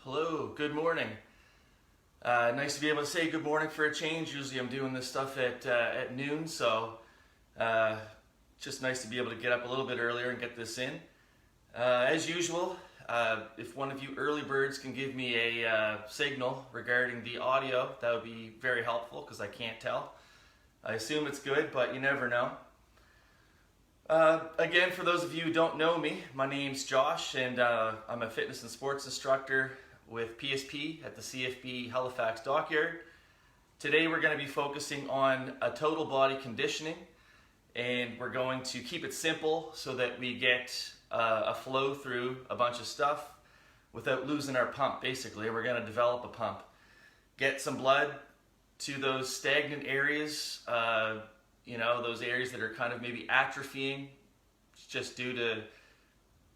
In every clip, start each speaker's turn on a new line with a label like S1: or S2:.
S1: Hello, good morning. Nice to be able to say good morning for a change. Usually I'm doing this stuff at noon, so just nice to be able to get up a little bit earlier and get this in. As usual, if one of you early birds can give me a signal regarding the audio, that would be very helpful because I can't tell. I assume it's good, but you never know. Again, for those of you who don't know me, my name's Josh, and I'm a fitness and sports instructor with PSP at the CFB Halifax Dockyard. Today we're going to be focusing on a total body conditioning, and we're going to keep it simple so that we get a flow through a bunch of stuff without losing our pump. Basically, we're going to develop a pump, get some blood to those stagnant areas, those areas that are kind of maybe atrophying just due to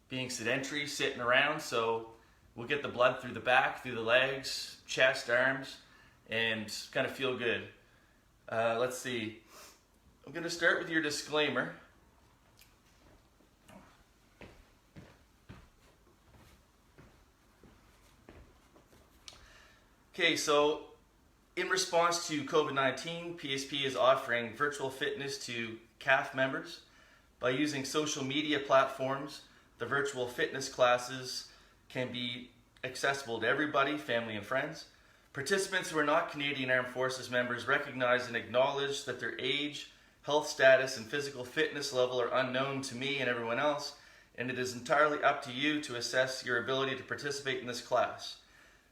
S1: being sedentary, sitting around. So we'll get the blood through the back, through the legs, chest, arms, and kind of feel good. Let's see. I'm going to start with your disclaimer. Okay, so in response to COVID-19, PSP is offering virtual fitness to CAF members. By using social media platforms, the virtual fitness classes can be accessible to everybody, family and friends. Participants who are not Canadian Armed Forces members recognize and acknowledge that their age, health status, and physical fitness level are unknown to me and everyone else, and it is entirely up to you to assess your ability to participate in this class.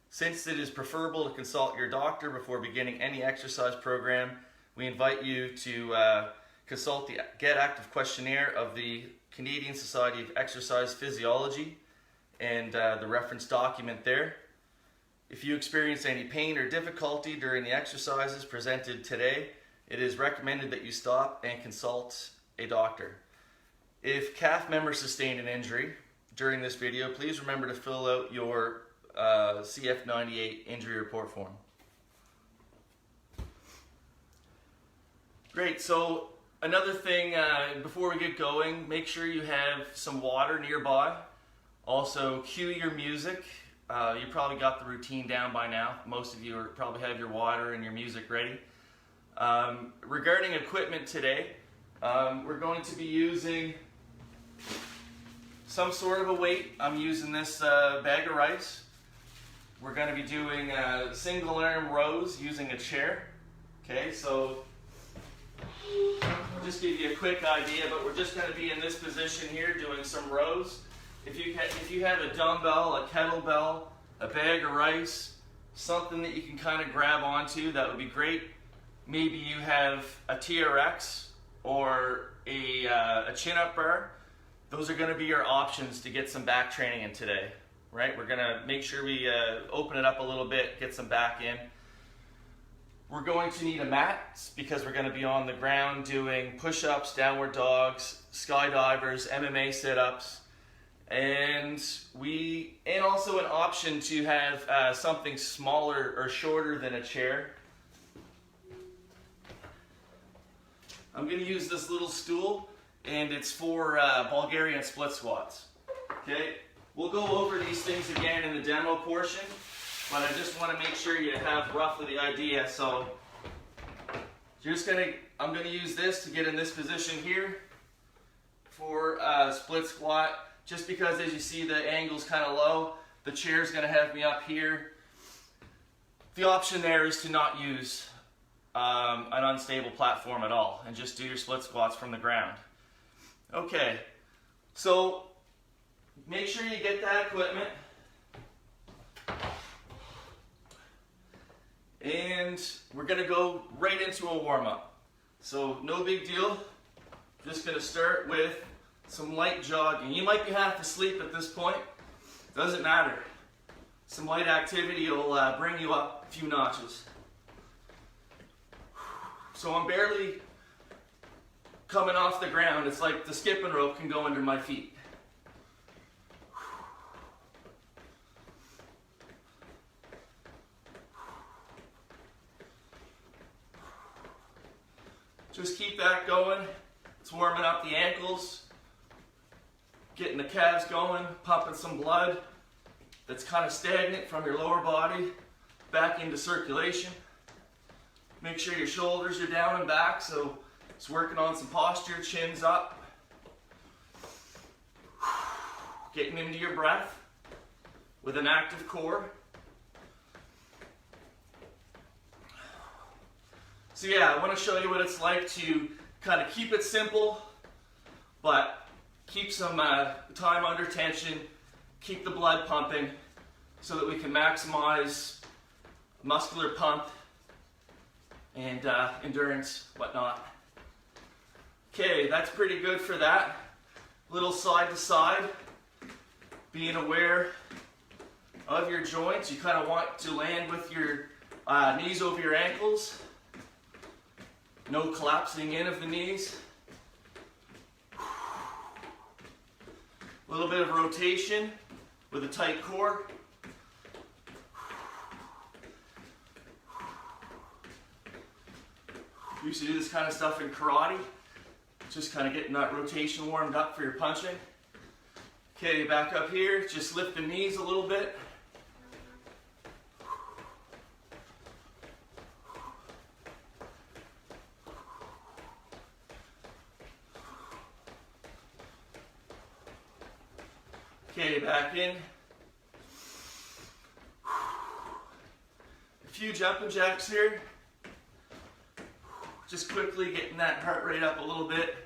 S1: Since it is preferable to consult your doctor before beginning any exercise program, we invite you to consult the Get Active questionnaire of the Canadian Society of Exercise Physiology and the reference document there. If you experience any pain or difficulty during the exercises presented today, it is recommended that you stop and consult a doctor. If CAF members sustain an injury during this video, please remember to fill out your CF98 injury report form. Great, so another thing before we get going, make sure you have some water nearby. Also, cue your music. You probably got the routine down by now. Most of you probably have your water and your music ready. Regarding equipment today, we're going to be using some sort of a weight. I'm using this bag of rice. We're going to be doing single arm rows using a chair. Okay, so I'll just give you a quick idea, but we're just going to be in this position here doing some rows. If you have a dumbbell, a kettlebell, a bag of rice, something that you can kind of grab onto, that would be great. Maybe you have a TRX or a chin-up bar. Those are going to be your options to get some back training in today. Right? We're going to make sure we open it up a little bit, get some back in. We're going to need a mat because we're going to be on the ground doing push-ups, downward dogs, skydivers, MMA sit-ups, and also an option to have something smaller or shorter than a chair. I'm going to use this little stool, and it's for Bulgarian split squats. Okay? We'll go over these things again in the demo portion, but I just want to make sure you have roughly the idea. So I'm going to use this to get in this position here for split squat, just because as you see the angle's kind of low, the chair's going to have me up here. The option there is to not use an unstable platform at all and just do your split squats from the ground. Okay, so make sure you get that equipment. And we're going to go right into a warm-up. So no big deal. Just going to start with some light jogging. You might be half asleep at this point. Doesn't matter. Some light activity will bring you up a few notches. So I'm barely coming off the ground. It's like the skipping rope can go under my feet. Just keep that going. It's warming up the ankles, getting the calves going, pumping some blood. that's kind of stagnant from your lower body back into circulation. Make sure your shoulders are down and back, so it's working on some posture, chins up. Getting into your breath with an active core. So yeah, I want to show you what it's like to kind of keep it simple, but keep some time under tension, keep the blood pumping so that we can maximize muscular pump and endurance, whatnot. Okay, that's pretty good for that. Little side to side, being aware of your joints. You kind of want to land with your knees over your ankles. No collapsing in of the knees. A little bit of rotation with a tight core. We used to do this kind of stuff in karate. Just kind of getting that rotation warmed up for your punching. Okay, back up here. Just lift the knees a little bit. Okay, back in. A few jumping jacks here. Just quickly getting that heart rate up a little bit.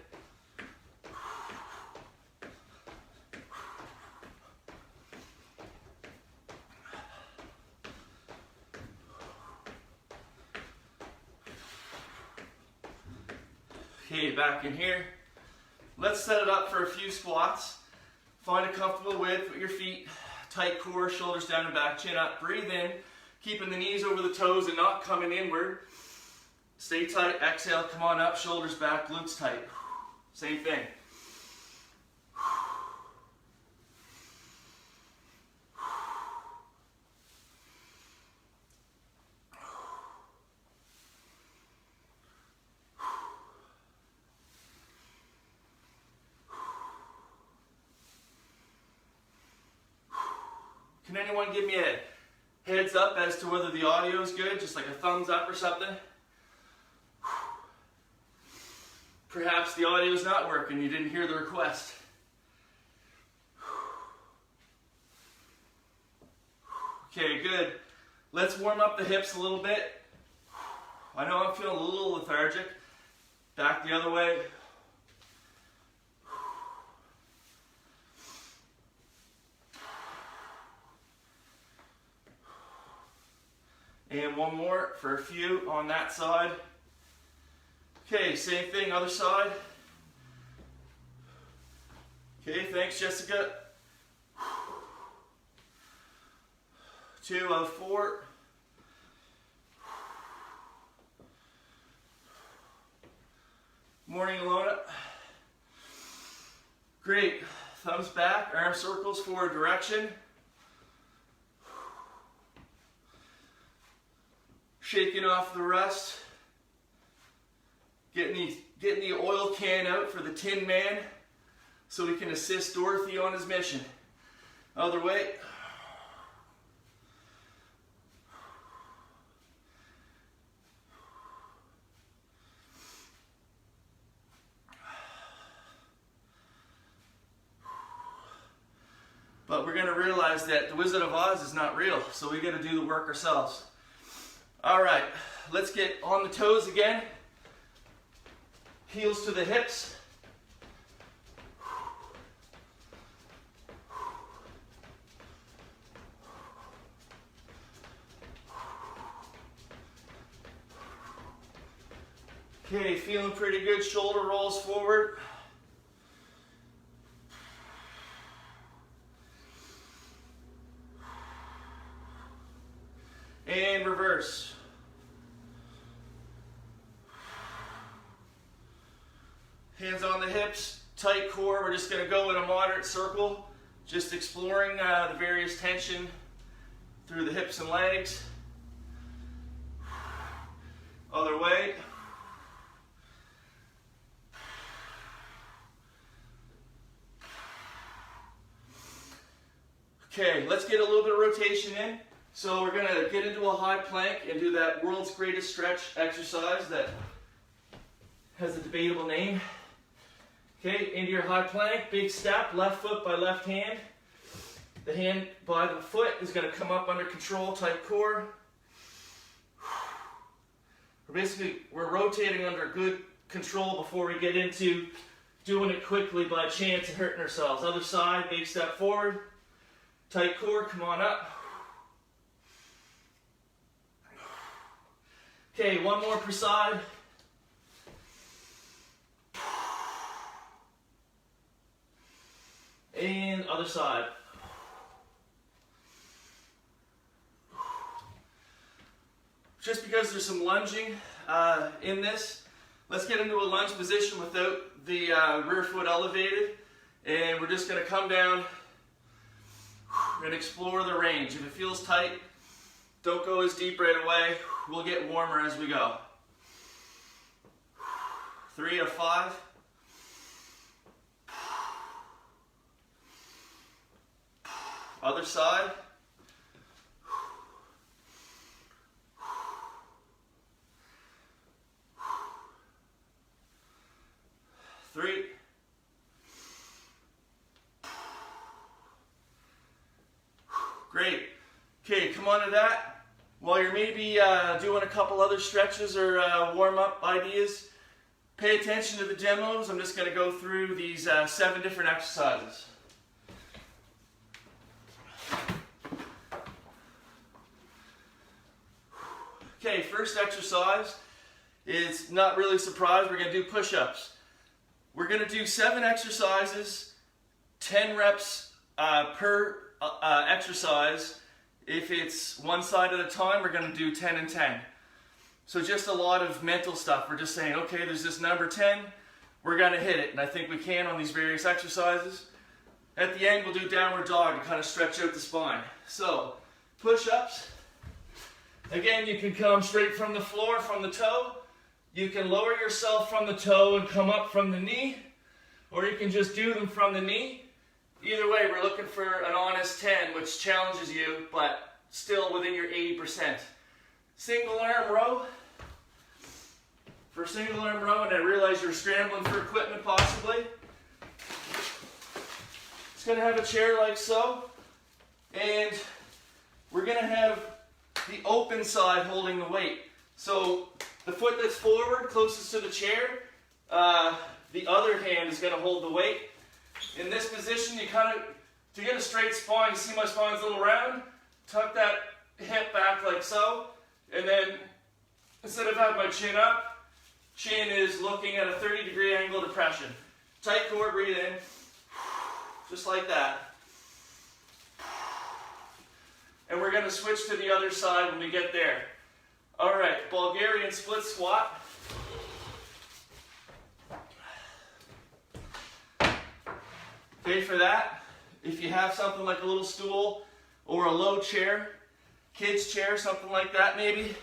S1: Okay, back in here. Let's set it up for a few squats. Find a comfortable width with your feet, tight core, shoulders down and back, chin up. Breathe in, keeping the knees over the toes and not coming inward. Stay tight, exhale, come on up, shoulders back, glutes tight. Same thing. Can anyone give me a heads up as to whether the audio is good? Just like a thumbs up or something? Perhaps the audio is not working. You didn't hear the request. Okay, good. Let's warm up the hips a little bit. I know I'm feeling a little lethargic. Back the other way. And one more for a few on that side. Okay, same thing, other side. Okay, thanks Jessica. 2 of 4. Morning, Alona. Great. Thumbs back, arm circles forward direction. Shaking off the rust. Getting the oil can out for the Tin Man so we can assist Dorothy on his mission. Other way. But we're going to realize that the Wizard of Oz is not real, so we got to do the work ourselves. All right, let's get on the toes again. Heels to the hips. Okay, feeling pretty good. Shoulder rolls forward. And reverse. Hands on the hips, tight core. We're just going to go in a moderate circle, just exploring the various tension through the hips and legs. Other way. Okay, let's get a little bit of rotation in. So we're gonna get into a high plank and do that world's greatest stretch exercise that has a debatable name. Okay, into your high plank, big step, left foot by left hand. The hand by the foot is gonna come up under control, tight core. We're rotating under good control before we get into doing it quickly by chance and hurting ourselves. Other side, big step forward, tight core, come on up. Okay, one more per side. And other side. Just because there's some lunging in this, let's get into a lunge position without the rear foot elevated. And we're just going to come down and explore the range. If it feels tight, don't go as deep right away. We'll get warmer as we go. 3 of 5. Other side. Three. Great. Okay, come on to that. While you're maybe doing a couple other stretches or warm-up ideas, pay attention to the demos. I'm just going to go through these 7 different exercises. Okay, first exercise is not really a surprise. We're going to do push-ups. We're going to do 7 exercises, 10 reps per exercise. If it's one side at a time, we're going to do 10 and 10. So just a lot of mental stuff. We're just saying, okay, there's this number 10. We're going to hit it, and I think we can on these various exercises. At the end, we'll do downward dog to kind of stretch out the spine. So, push-ups. Again, you can come straight from the floor, from the toe. You can lower yourself from the toe and come up from the knee, or you can just do them from the knee. Either way, we're looking for an honest 10, which challenges you, but still within your 80%. Single arm row. For single arm row, and I realize you're scrambling for equipment possibly. It's going to have a chair like so, and we're going to have the open side holding the weight. So the foot that's forward, closest to the chair, the other hand is going to hold the weight. In this position, you kind of, to get a straight spine, you see my spine's a little round, tuck that hip back like so, and then instead of having my chin up, chin is looking at a 30-degree angle depression. Tight core, breathe in, just like that. And we're going to switch to the other side when we get there. All right, Bulgarian split squat. Okay, for that, if you have something like a little stool or a low chair, kid's chair, something like that maybe,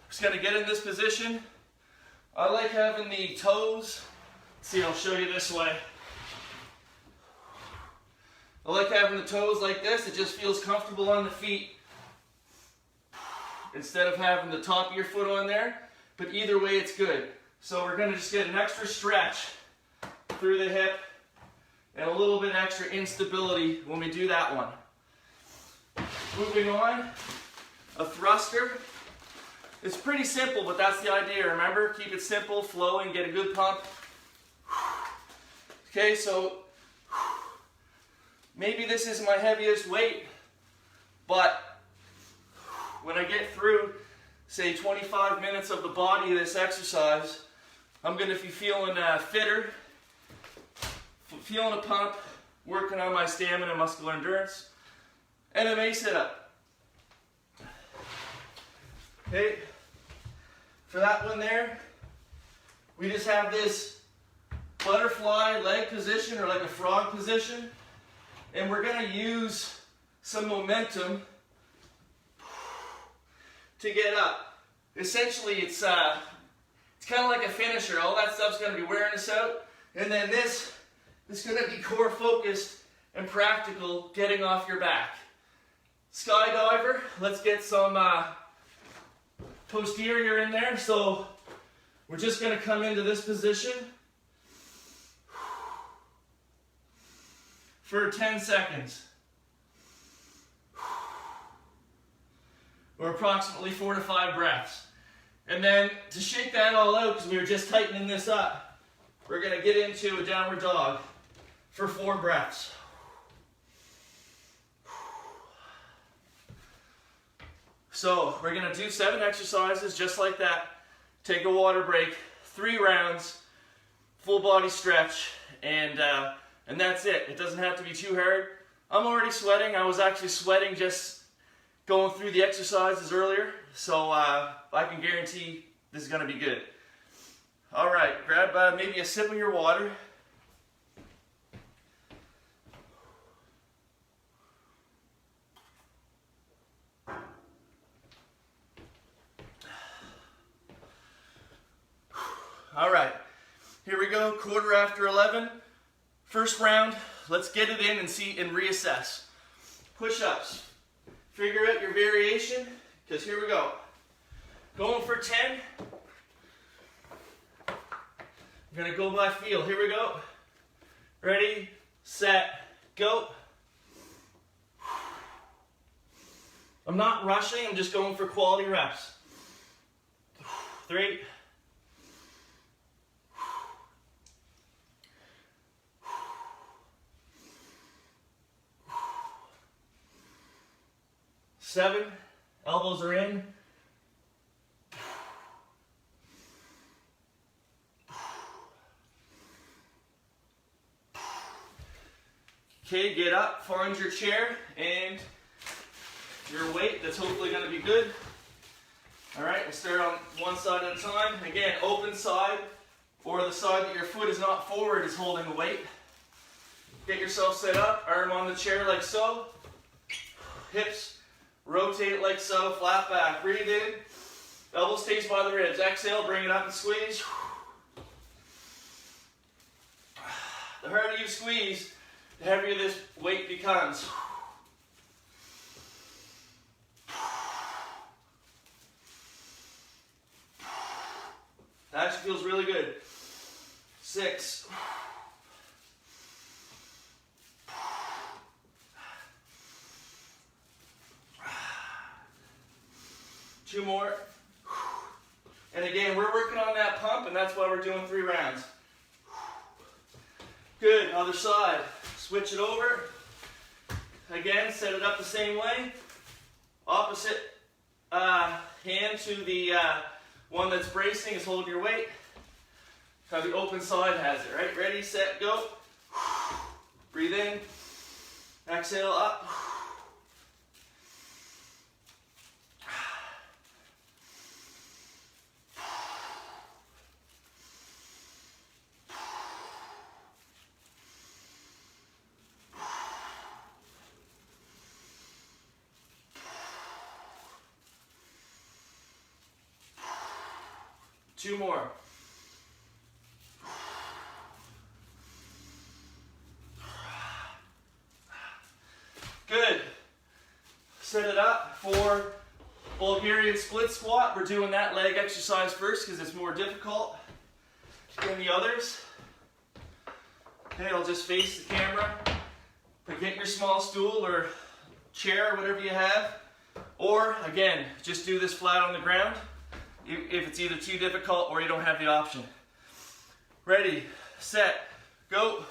S1: just going to get in this position. I like having the toes, let's see, I'll show you this way. I like having the toes like this, it just feels comfortable on the feet. Instead of having the top of your foot on there, but either way it's good. So we're going to just get an extra stretch through the hip and a little bit extra instability when we do that one. Moving on, a thruster. It's pretty simple, but that's the idea, remember? Keep it simple, flowing, get a good pump. Okay, so maybe this isn't my heaviest weight, but when I get through, say 25 minutes of the body of this exercise, I'm going to be feeling fitter, feeling a pump, working on my stamina and muscular endurance, and a mace sit-up. Okay, for that one there, we just have this butterfly leg position or like a frog position, and we're going to use some momentum to get up. Essentially, it's kind of like a finisher. All that stuff's going to be wearing us out, and then this is going to be core focused and practical getting off your back. Skydiver, let's get some posterior in there. So we're just going to come into this position for 10 seconds. Or approximately 4 to 5 breaths. And then to shake that all out, because we were just tightening this up, we're going to get into a downward dog for 4 breaths. So we're going to do 7 exercises just like that. Take a water break, 3 rounds, full body stretch, and that's it. It doesn't have to be too hard. I'm already sweating. I was actually sweating just going through the exercises earlier, so I can guarantee this is going to be good. All right, grab maybe a sip of your water. All right, here we go, 11:15. First round, let's get it in and see and reassess. Push-ups. Figure out your variation, because here we go. Going for 10. I'm going to go by feel. Here we go. Ready, set, go. I'm not rushing, I'm just going for quality reps. 3. 7, elbows are in. 'Kay, get up, find your chair and your weight. That's hopefully going to be good. All right, we'll start on one side at a time. Again, open side, or the side that your foot is not forward is holding the weight. Get yourself set up, arm on the chair like so. Hips rotate like so, flat back. Breathe in, elbow stays by the ribs. Exhale, bring it up and squeeze. The harder you squeeze, the heavier this weight becomes. That actually feels really good. 6. 2 more. And again, we're working on that pump, and that's why we're doing 3 rounds. Good, other side. Switch it over. Again, set it up the same way. Opposite hand to the one that's bracing is holding your weight. How the open side has it, right? Ready, set, go. Breathe in. Exhale, up. Two more. Good. Set it up for Bulgarian split squat. We're doing that leg exercise first because it's more difficult than the others. Okay, I'll just face the camera. Get your small stool or chair or whatever you have. Or, again, just do this flat on the ground if it's either too difficult or you don't have the option. Ready, set, go.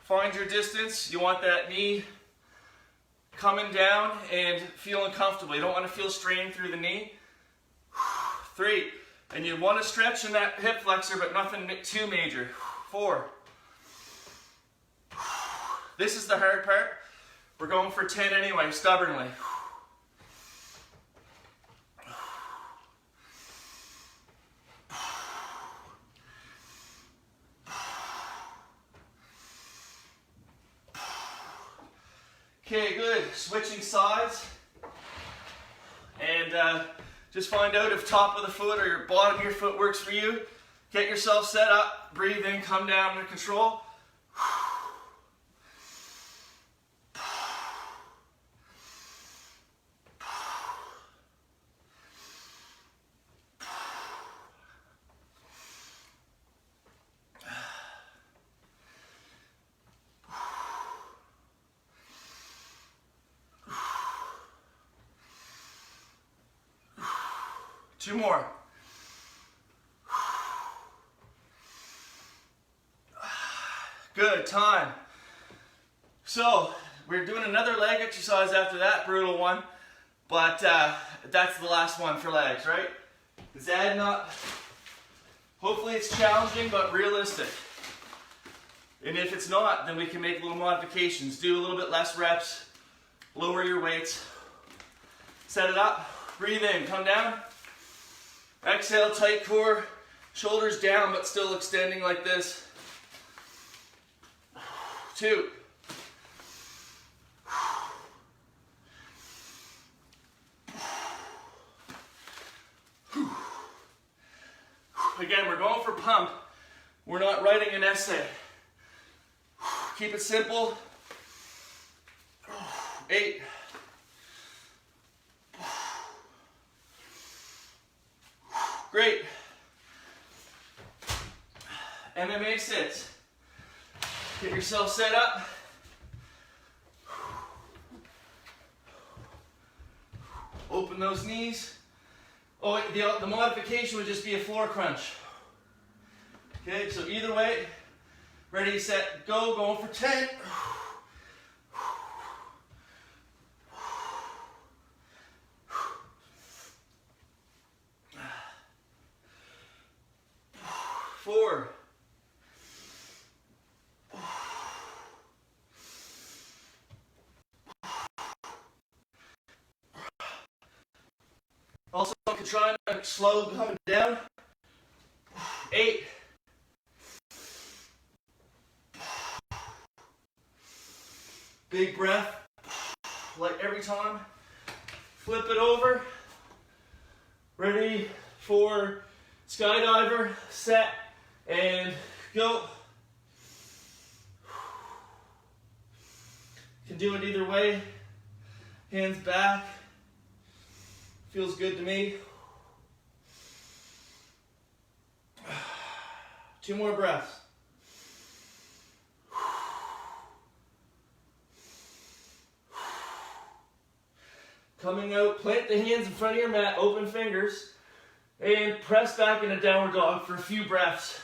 S1: Find your distance. You want that knee coming down and feeling comfortable. You don't want to feel strain through the knee. 3. And you want to stretch in that hip flexor, but nothing too major. 4. This is the hard part. We're going for 10 anyway, stubbornly. Okay, good. Switching sides. And just find out if top of the foot or your bottom of your foot works for you. Get yourself set up. Breathe in, come down under control. 2 more. Good, time. So, we're doing another leg exercise after that brutal one, but that's the last one for legs, right? It's adding up. Hopefully it's challenging, but realistic. And if it's not, then we can make little modifications. Do a little bit less reps, lower your weights, set it up, breathe in, come down. Exhale, tight core, shoulders down, but still extending like this. 2. Again, we're going for pump. We're not writing an essay. Keep it simple. 8. Great. MMA sits. Get yourself set up. Open those knees. Oh, the modification would just be a floor crunch. Okay, so either way, ready, set, go, going for 10. 4. Also, I can try to slow coming down. 8. Big breath, like every time. Flip it over. Ready for skydiver, set, and go. You can do it either way. Hands back. Feels good to me. 2 more breaths. Coming out, plant the hands in front of your mat, open fingers, and press back in a downward dog for a few breaths.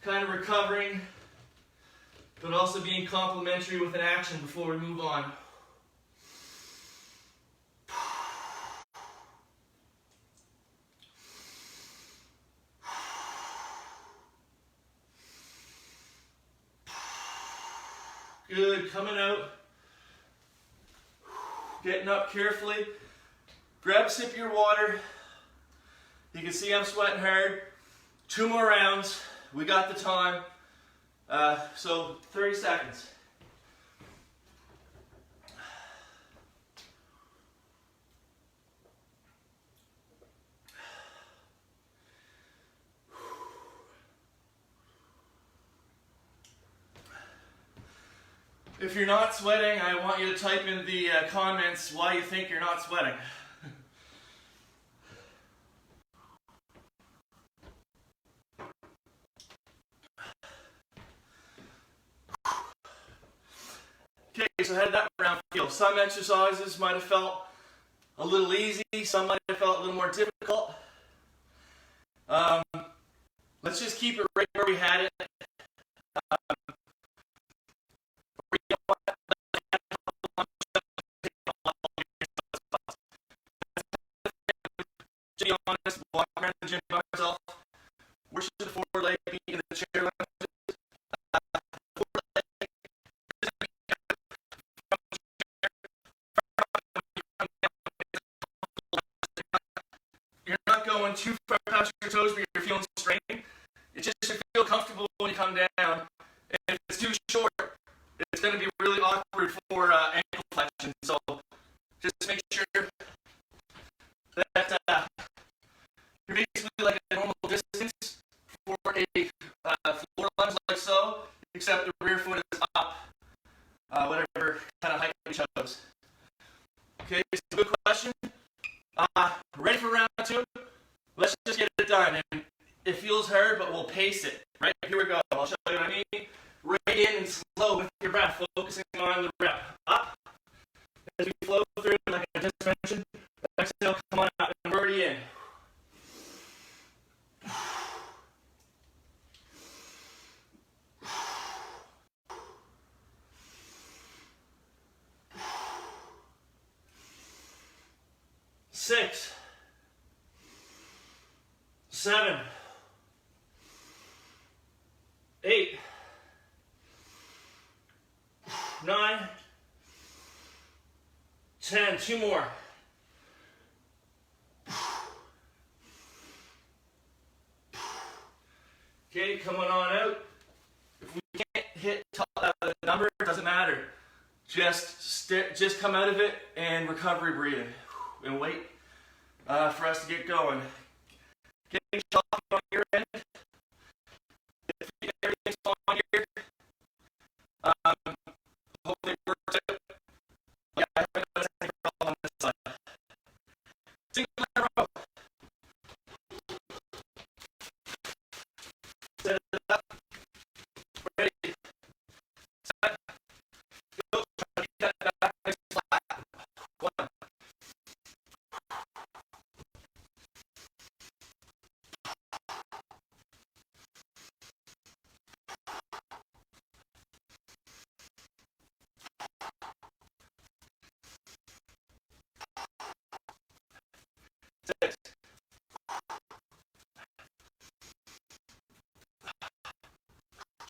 S1: Kind of recovering, but also being complementary with an action before we move on. Good, coming out. Getting up carefully. Grab a sip of your water. You can see I'm sweating hard. 2 more rounds. We got the time. So 30 seconds. If you're not sweating, I want you to type in the comments why you think you're not sweating. Okay, so how did that round feel? Some exercises might have felt a little easy, some might have felt a little more difficult. Let's just keep it right where we had it. To be honest, walk around the gym by myself, worship the forward leg beat in the chair lunges. You're not going too far past your toes, but you're feeling strain. It just should feel comfortable when you come down. And if it's too short, it's going to be really awkward for ankle flexion. So just make sure that you're basically like a normal distance for a floor lunge like so, except the rear foot is up, whatever kind of height you chose. Okay, so good question. Ready for round 2? Let's just get it done. And it feels hard, but we'll pace it. Right, here we go. I'll show you what I mean. Right in and slow with your breath, focusing on the rep. Up. As we flow through, like I just mentioned, exhale, come on up, and we're already in. 6, 7, 8, 9, 10. 2 more. Okay, coming on out. If we can't hit the number, it doesn't matter. Just come out of it and recovery breathing. And wait for us to get going. Getting choppy on your end. If everything's on here, hopefully it works out. Yeah, I haven't noticed any problem on this side. Single in a row. Set it up. Ready. Set. Go. Try to get that back nice flat. 1. 6.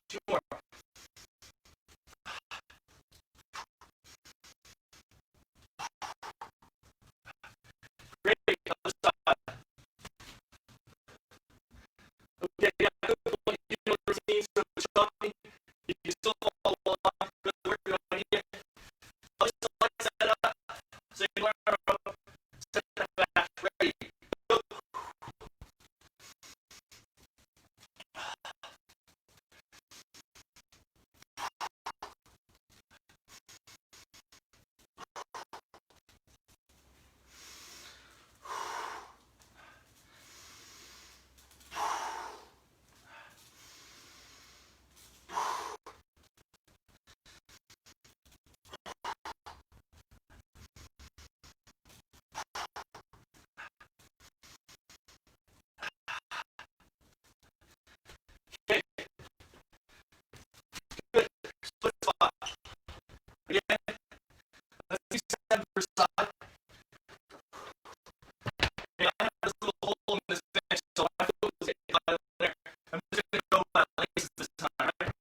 S1: 2 more. Great. Other side. Okay, yeah, good point. You know the routine, so it's choppy. You can still follow along. Good work, good idea. Other side, set up. Single in a row. Set that back. Ready. Go. Okay. Good. Split spot. Again. Let's do 7 per side. Okay, I have this little hole in this bench, so I feel this there. I'm just going to go by laces this time, right?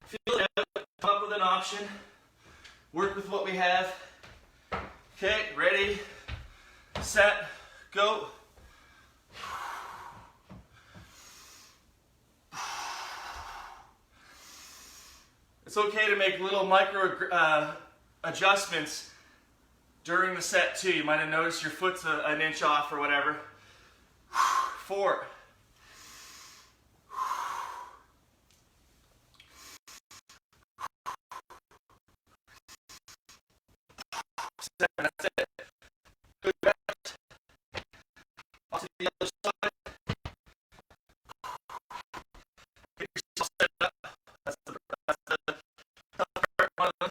S1: Feel it out. Come up with an option. Work with what we have. Okay, ready, set, go. It's okay to make little micro adjustments during the set too. You might have noticed your foot's an inch off or whatever. 4. 7, that's it. Good rest. Onto the other side. Get yourself set up. That's the tough part, one of them.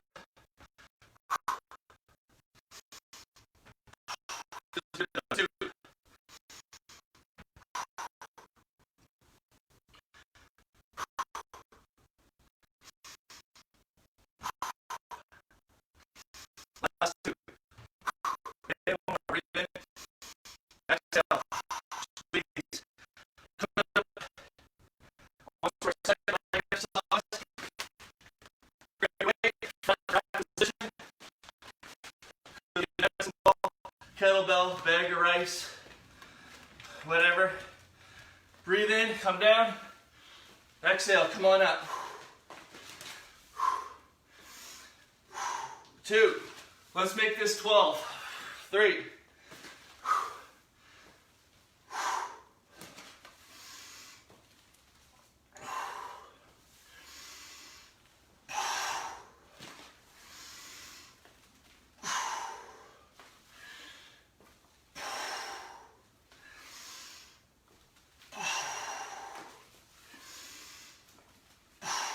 S1: Feels good though, too. Last 2. Okay, one more. Breathe in. Exhale. Squeeze. Come up. Once for a second on yourselves. Great weight. Front rack position. Medicine ball, kettlebell, bag of rice, whatever. Breathe in, come down. Exhale, come on up. 2. Let's make this 12. 3.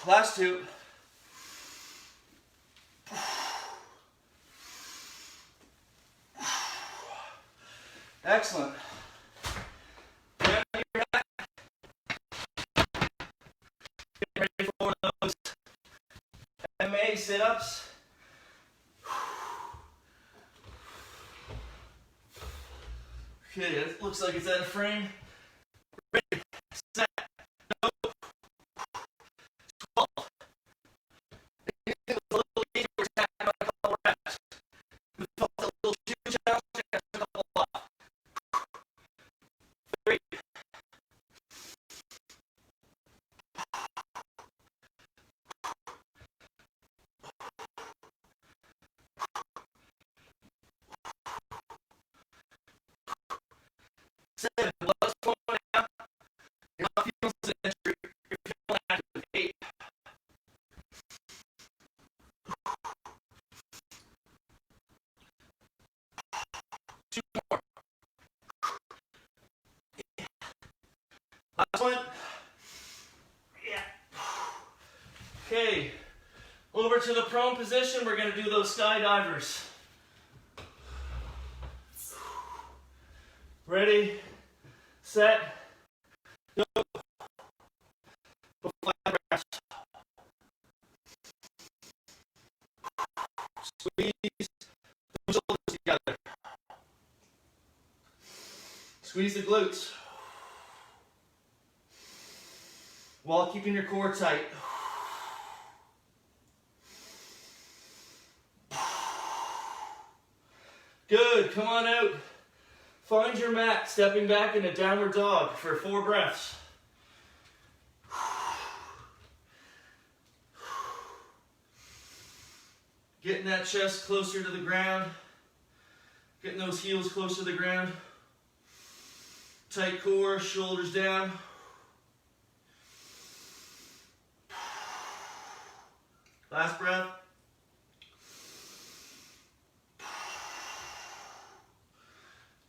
S1: Last 2. Excellent. Down to your back. Get ready for one of those MA sit-ups. Okay, it looks like it's out of frame. Ready, set, go. 12. Anything that's a little easier, we're stacking on a couple reps. We felt a little too challenging, a couple off. 3. 7. Last one now. You're not feeling century. You're feeling active. 8. 2 more. Last one. Yeah. Okay. Over to the prone position. We're going to do those skydivers. Ready, set, go. Flat breaths. Squeeze the shoulders together. Squeeze the glutes while keeping your core tight. Good, come on out. Find your mat, stepping back in a downward dog for 4 breaths. Getting that chest closer to the ground. Getting those heels close to the ground. Tight core, shoulders down. Last breath.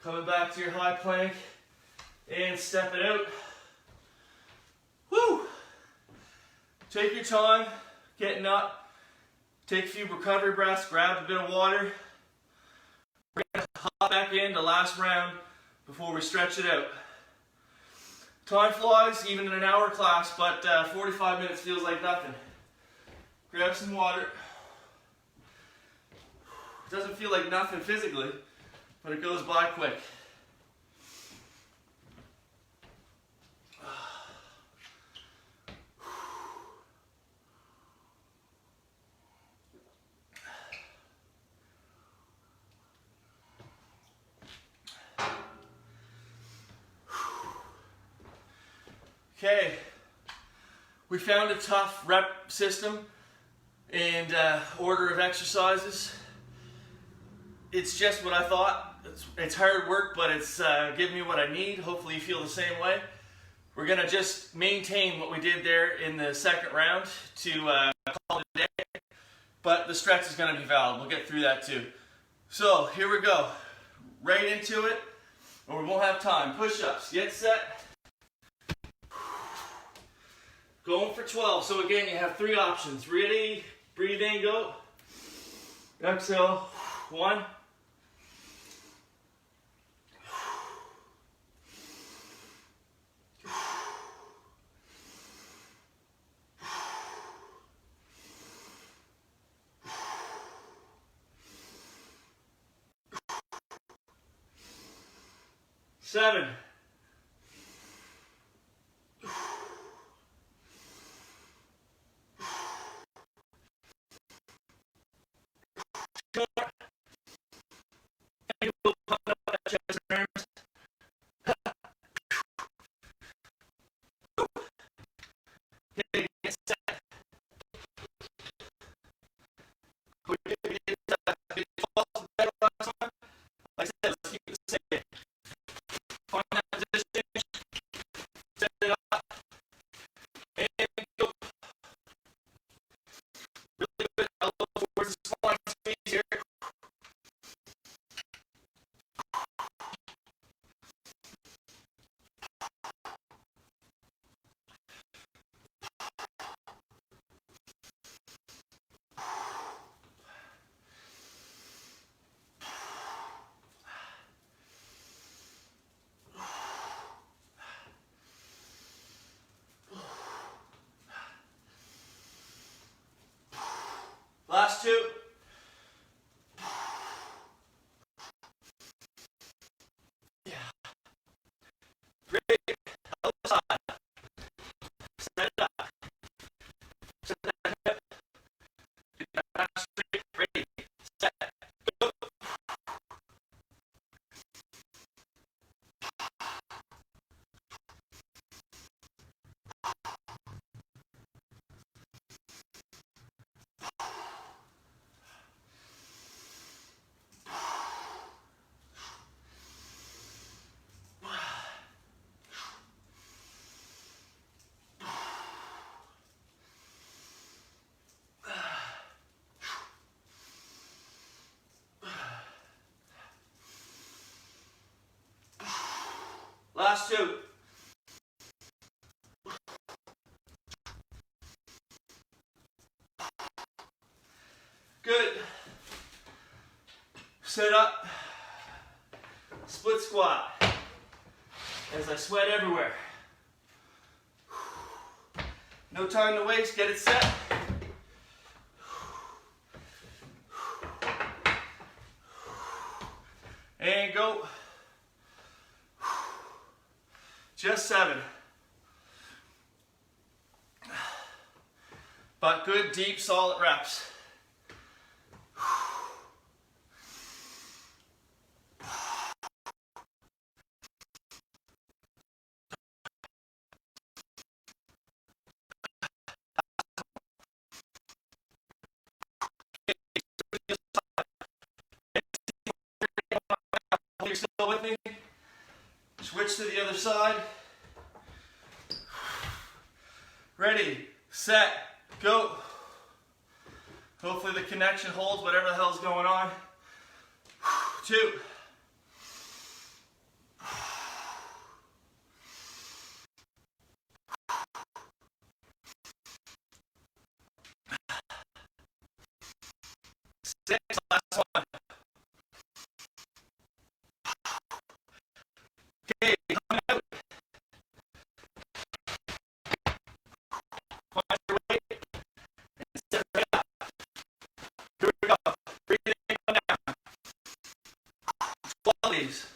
S1: Coming back to your high plank and step it out. Woo! Take your time, getting up. Take a few recovery breaths, grab a bit of water. We're going to hop back into last round before we stretch it out. Time flies, even in an hour class, but 45 minutes feels like nothing. Grab some water. It doesn't feel like nothing physically, but it goes by quick. Okay, we found a tough rep system and order of exercises. It's just what I thought. It's hard work, but it's giving me what I need. Hopefully you feel the same way. We're going to just maintain what we did there in the second round to call it a day, but the stretch is going to be valid. We'll get through that too. So here we go. Right into it, or we won't have time. Push-ups. Get set. Going for 12. So again, you have 3 options. Ready? Breathe in, go. Exhale. 1. 7. 12. Like I said, let's keep it the same. Find that Last 2. Good. Sit up. Split squat. As I sweat everywhere. No time to waste. Get it set. And go. Just 7. But good, deep, solid reps. You're still with me? Switch to the other side. Ready, set, go. Hopefully the connection holds, whatever the hell's going on. 2. Six, last one. Okay, come out. Find your weight and sit right up. Here we go. Breathe in, come down. 12 of these.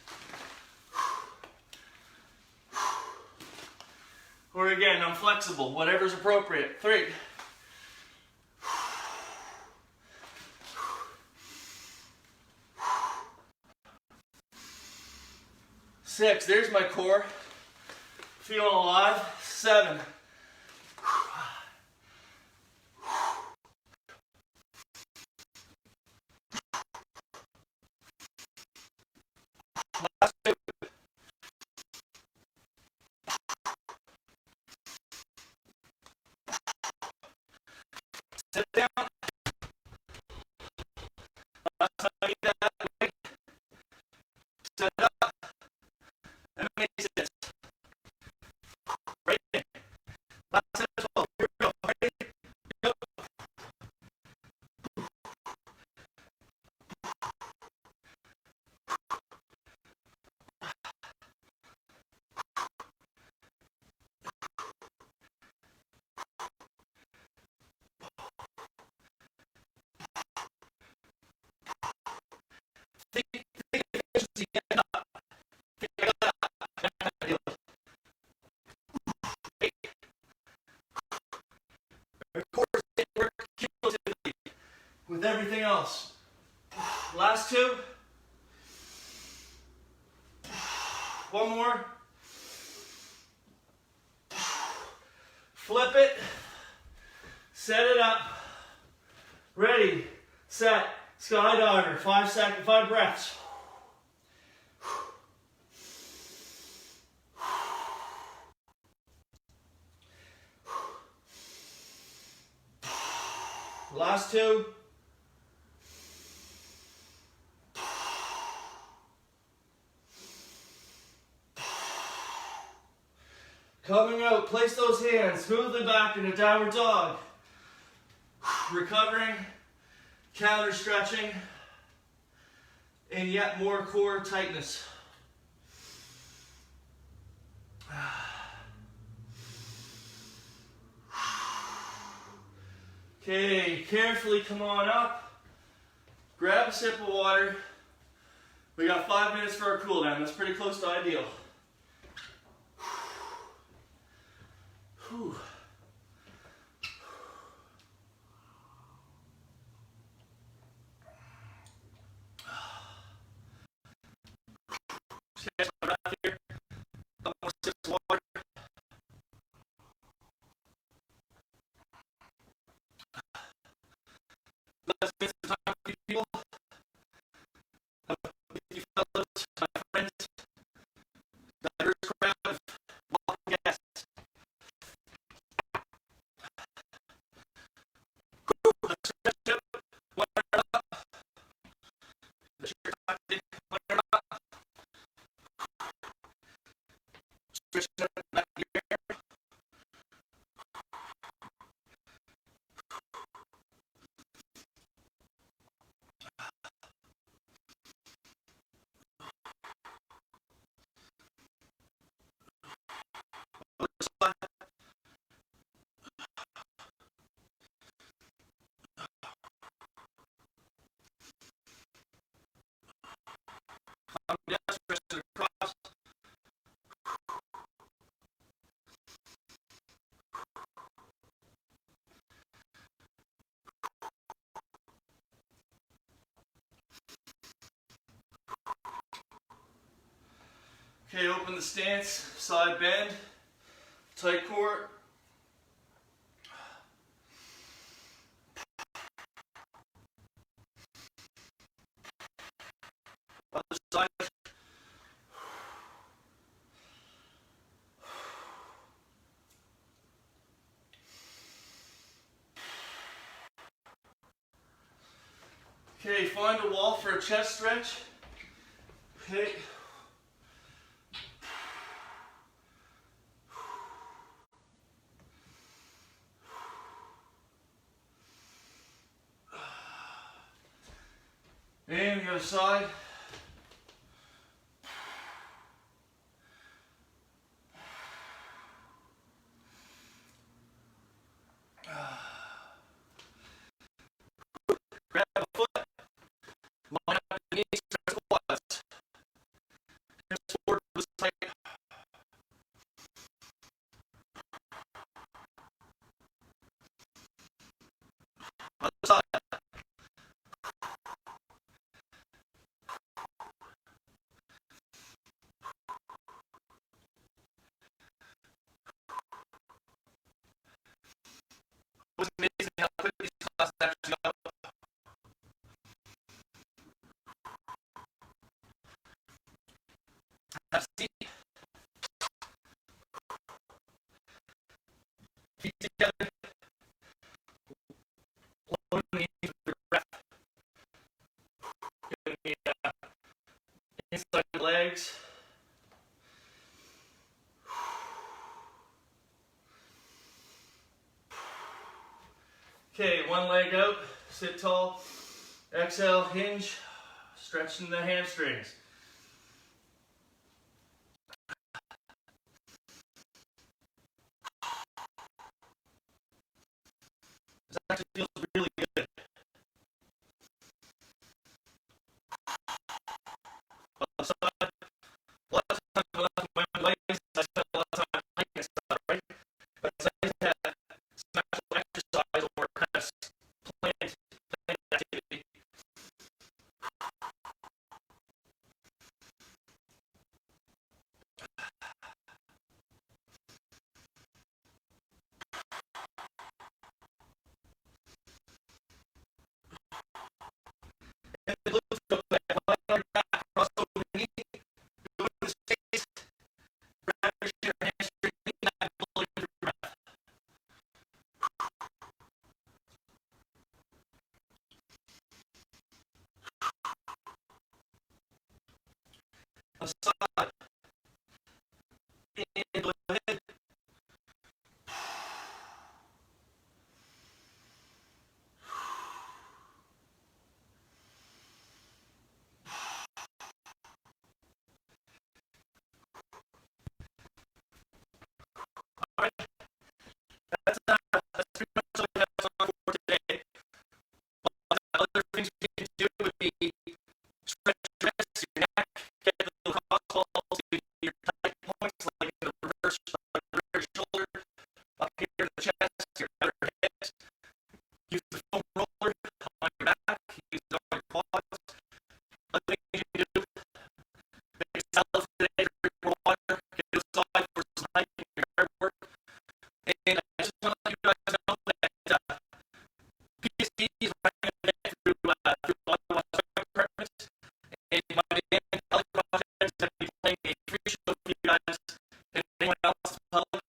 S1: Or again, I'm flexible, whatever's appropriate. 3. 6, there's my core. Feeling alive. 7. Last 2. Sit down. Last time I need that weight. Set it up. And make this. Right in. Last set of 12. Here we go. Ready? Go. Think efficiency. Get up. Get up. Of course, it works cumulatively with everything else. Last 2. One more. Flip it. Set it up. Ready, set, skydiver. 5 seconds, 5 breaths. Last 2. Coming out, place those hands smoothly back in a downward dog. Recovering, counter stretching, and yet more core tightness. Okay, carefully come on up. Grab a sip of water. We got 5 minutes for our cool down. That's pretty close to ideal. Whew. Just catch my breath here. Couple more sips of water. Let's spend some time with you people. With you fellows, my friends. Diverse crowd of welcome guests. Let's stretch up. One up. Let's stretch up. One up. Okay, open the stance, side bend, tight core. Other side. Okay, find a wall for a chest stretch. Okay. And the other side. Grab a foot, line up the knees, stretch the quads. Hips forward, twist tight. Other side. It was amazing how quick these classes actually got up. Have a seat. Feet together. Lower the knees with your breath. Give me inside the legs. Okay, one leg out, sit tall. Exhale, hinge, stretching the hamstrings. This actually feels really good. Other side. A lot of times when I'm on my legs, I spend a lot of time hiking stuff, right? But it's nice to have some actual exercise or kind of planned activity. And the glutes go back, line on your back, cross over the knee, go into the space, grab your shin or hamstring, lean back, blow in your breath. On the side, and go ahead. All right, that's pretty much all we have time for today. But other things you can do would be stretch your wrists, your neck, get the little cross balls to your tight points, like in the reverse, like the rear shoulder, up here in the chest, your outer hips. Use the foam roller on your back, use it on your quads. Other things you can do, make salads today, drink more water, get outside for some hiking, your yard work. And I just want to let you guys know that PSP is running an event through Ottawa Department, and my band, Halifax, is going to be playing a free show for you guys and anyone else in the public.